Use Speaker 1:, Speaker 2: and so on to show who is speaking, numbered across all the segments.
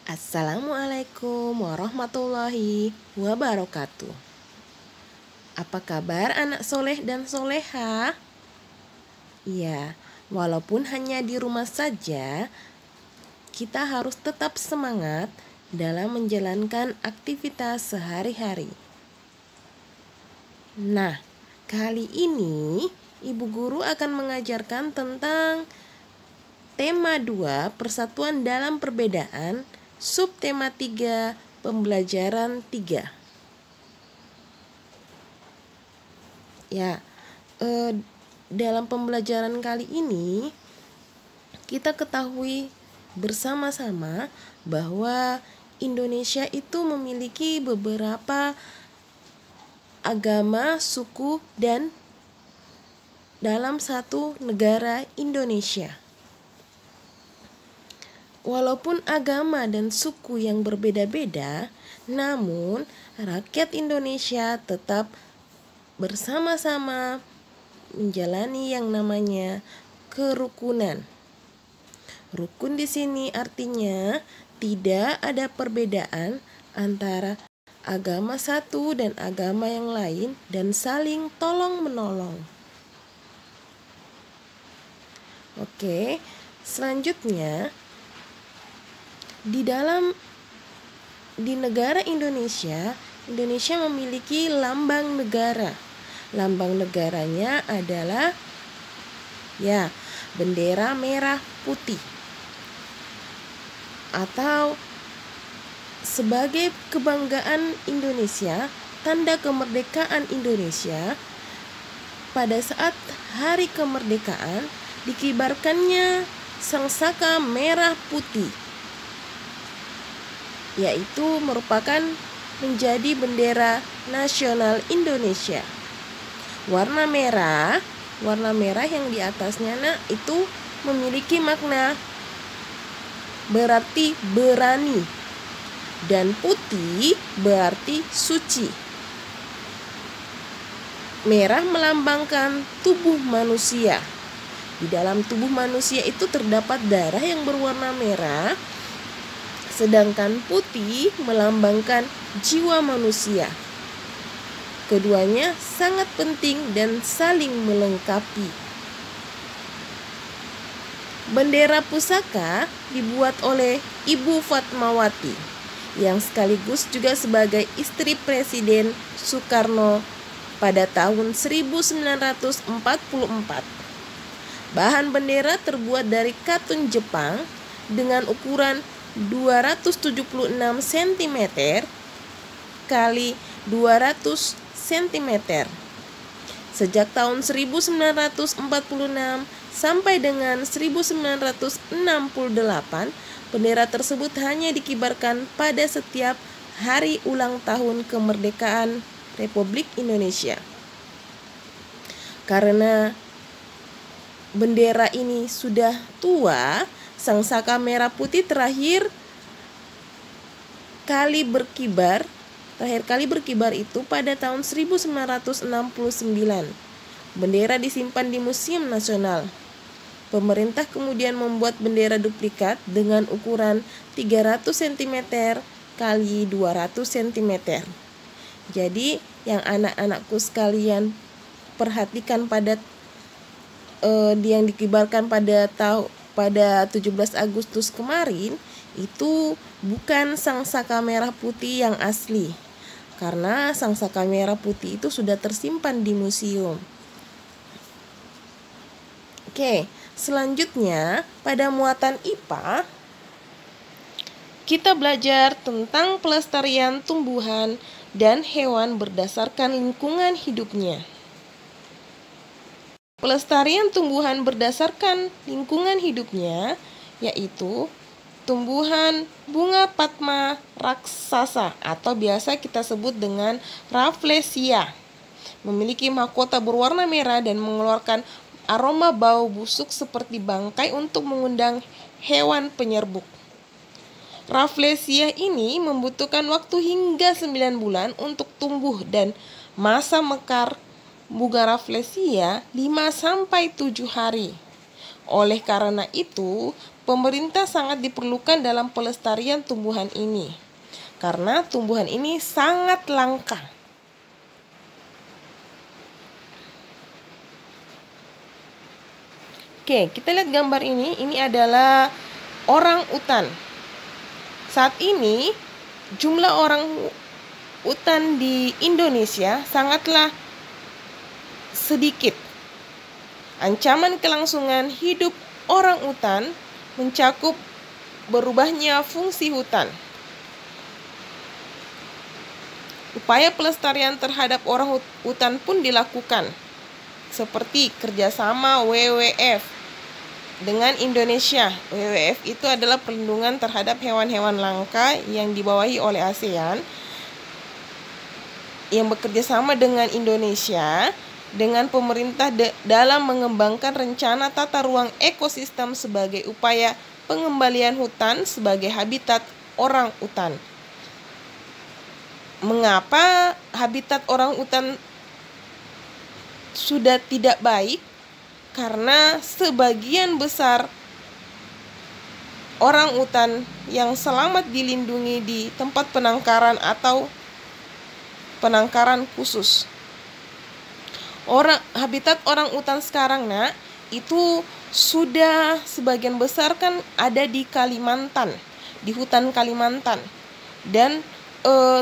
Speaker 1: Assalamualaikum warahmatullahi wabarakatuh. Apa kabar anak soleh dan soleha? Ya, walaupun hanya di rumah saja, kita harus tetap semangat dalam menjalankan aktivitas sehari-hari. Nah, kali ini Ibu Guru akan mengajarkan tentang tema 2, Persatuan dalam Perbedaan, subtema 3, pembelajaran 3. Ya, dalam pembelajaran kali ini kita ketahui bersama-sama bahwa Indonesia itu memiliki beberapa agama, suku, dan dalam satu negara Indonesia. Walaupun agama dan suku yang berbeda-beda, namun rakyat Indonesia tetap bersama-sama menjalani yang namanya kerukunan. Rukun di sini artinya tidak ada perbedaan antara agama satu dan agama yang lain dan saling tolong-menolong. Oke, selanjutnya di negara Indonesia memiliki lambang negara. Lambang negaranya adalah bendera merah putih. Atau sebagai kebanggaan Indonesia, tanda kemerdekaan Indonesia, pada saat hari kemerdekaan dikibarkannya sangsaka merah putih, yaitu merupakan menjadi bendera nasional Indonesia. Warna merah yang di atasnya itu memiliki makna berarti berani, dan putih berarti suci. Merah melambangkan tubuh manusia. Di dalam tubuh manusia itu terdapat darah yang berwarna merah, sedangkan putih melambangkan jiwa manusia. Keduanya sangat penting dan saling melengkapi. Bendera pusaka dibuat oleh Ibu Fatmawati, yang sekaligus juga sebagai istri Presiden Soekarno pada tahun 1944. Bahan bendera terbuat dari katun Jepang dengan ukuran 276 cm kali 200 cm. Sejak tahun 1946 sampai dengan 1968, bendera tersebut hanya dikibarkan pada setiap hari ulang tahun kemerdekaan Republik Indonesia. Karena bendera ini sudah tua, sangsaka merah putih terakhir kali berkibar itu pada tahun 1969. Bendera disimpan di Museum Nasional. Pemerintah kemudian membuat bendera duplikat dengan ukuran 300 cm kali 200 cm. Jadi yang anak-anakku sekalian perhatikan pada yang dikibarkan pada 17 Agustus kemarin itu bukan sangsaka merah putih yang asli, karena sangsaka merah putih itu sudah tersimpan di museum. Oke, selanjutnya pada muatan IPA kita belajar tentang pelestarian tumbuhan dan hewan berdasarkan lingkungan hidupnya. Pelestarian tumbuhan berdasarkan lingkungan hidupnya yaitu tumbuhan bunga Padma raksasa atau biasa kita sebut dengan Rafflesia. Memiliki mahkota berwarna merah dan mengeluarkan aroma bau busuk seperti bangkai untuk mengundang hewan penyerbuk. Rafflesia ini membutuhkan waktu hingga 9 bulan untuk tumbuh dan masa mekar bunga Rafflesia 5-7 hari. Oleh karena itu, pemerintah sangat diperlukan dalam pelestarian tumbuhan ini. Karena tumbuhan ini sangat langka. Oke, kita lihat gambar ini. Ini adalah orang utan. Saat ini jumlah orang utan di Indonesia sangatlah sedikit. Ancaman kelangsungan hidup orang utan mencakup berubahnya fungsi hutan. Upaya pelestarian terhadap orang hutan pun dilakukan, seperti kerjasama WWF dengan Indonesia. WWF itu adalah perlindungan terhadap hewan-hewan langka yang dibawahi oleh ASEAN, yang bekerja sama dengan Indonesia dengan pemerintah dalam mengembangkan rencana tata ruang ekosistem sebagai upaya pengembalian hutan sebagai habitat orang utan. Mengapa habitat orang utan sudah tidak baik? Karena sebagian besar orang utan yang selamat dilindungi di tempat penangkaran atau penangkaran khusus. Habitat orang utan sekarang itu sudah sebagian besar kan ada di Kalimantan, di hutan Kalimantan. Dan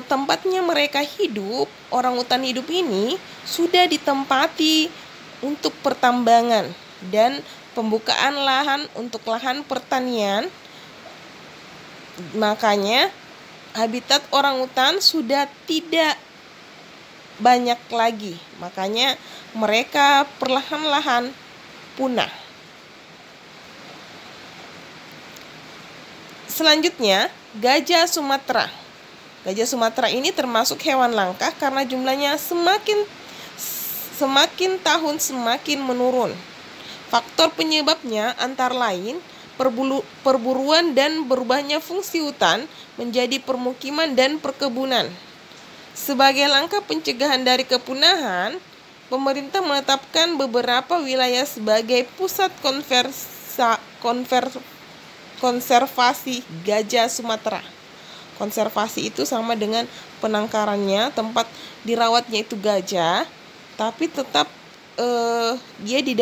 Speaker 1: tempatnya mereka hidup, orang utan hidup ini sudah ditempati untuk pertambangan dan pembukaan lahan untuk lahan pertanian. Makanya habitat orang utan sudah tidak banyak lagi. Makanya mereka perlahan-lahan punah. Selanjutnya, gajah Sumatera. Gajah Sumatera ini termasuk hewan langka karena jumlahnya semakin tahun semakin menurun. Faktor penyebabnya antara lain perburuan dan berubahnya fungsi hutan menjadi permukiman dan perkebunan. Sebagai langkah pencegahan dari kepunahan, pemerintah menetapkan beberapa wilayah sebagai pusat konservasi gajah Sumatera. Konservasi itu sama dengan penangkarannya, tempat dirawatnya itu gajah, tapi tetap dia di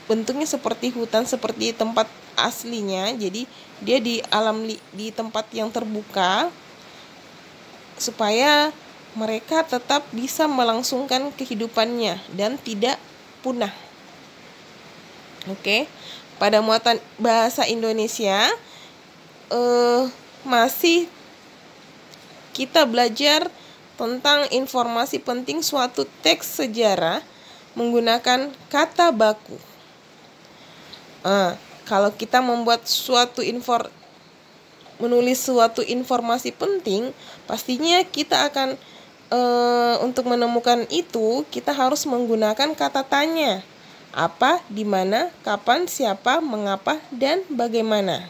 Speaker 1: bentuknya seperti hutan, seperti tempat aslinya. Jadi dia di tempat yang terbuka supaya mereka tetap bisa melangsungkan kehidupannya dan tidak punah. Oke. Pada muatan bahasa Indonesia masih kita belajar tentang informasi penting suatu teks sejarah menggunakan kata baku. Kalau kita menulis suatu informasi penting, pastinya kita akan untuk menemukan itu kita harus menggunakan kata tanya. Apa, di mana, kapan, siapa, mengapa, dan bagaimana.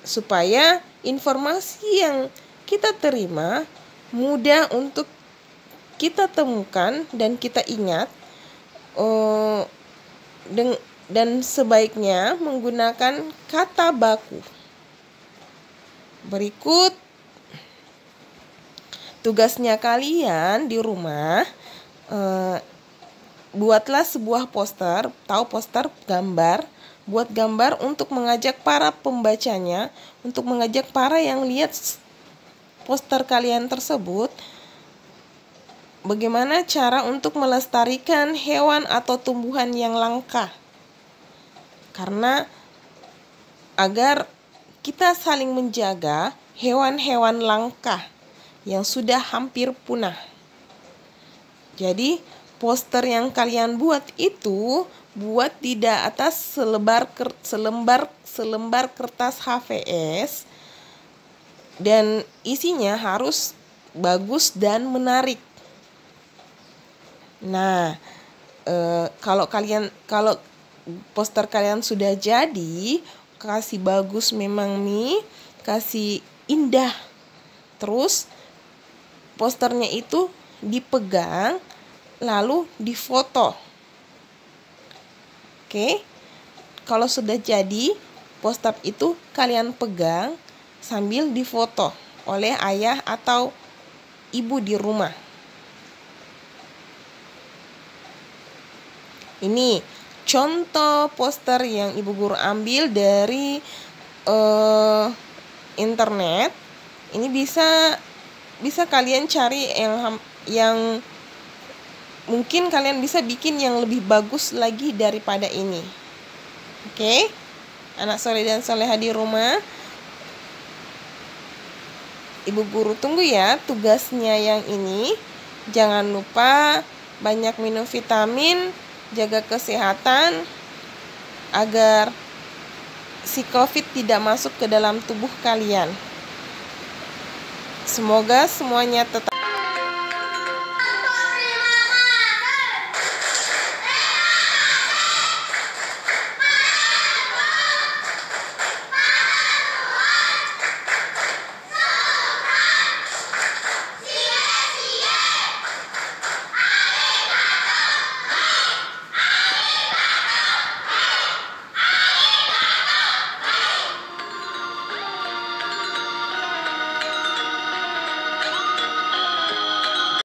Speaker 1: Supaya informasi yang kita terima mudah untuk kita temukan dan kita ingat, dan sebaiknya menggunakan kata baku. Berikut tugasnya kalian di rumah, buatlah sebuah poster, gambar. Buat gambar untuk mengajak para pembacanya, untuk mengajak para yang lihat poster kalian tersebut, bagaimana cara untuk melestarikan hewan atau tumbuhan yang langka. Karena agar kita saling menjaga hewan-hewan langka yang sudah hampir punah. Jadi, poster yang kalian buat itu buat di atas selembar kertas HVS dan isinya harus bagus dan menarik. Nah, kalau poster kalian sudah jadi, kasih bagus memang nih, kasih indah. Terus posternya itu dipegang lalu difoto. Oke. Kalau sudah jadi, poster itu kalian pegang sambil difoto oleh ayah atau ibu di rumah. Ini contoh poster yang ibu guru ambil dari internet. Ini bisa kalian cari yang mungkin kalian bisa bikin yang lebih bagus lagi daripada ini. Oke, anak soleh dan soleha di rumah, ibu guru tunggu ya tugasnya yang ini. Jangan lupa banyak minum vitamin, jaga kesehatan agar si COVID tidak masuk ke dalam tubuh kalian. Semoga semuanya tetap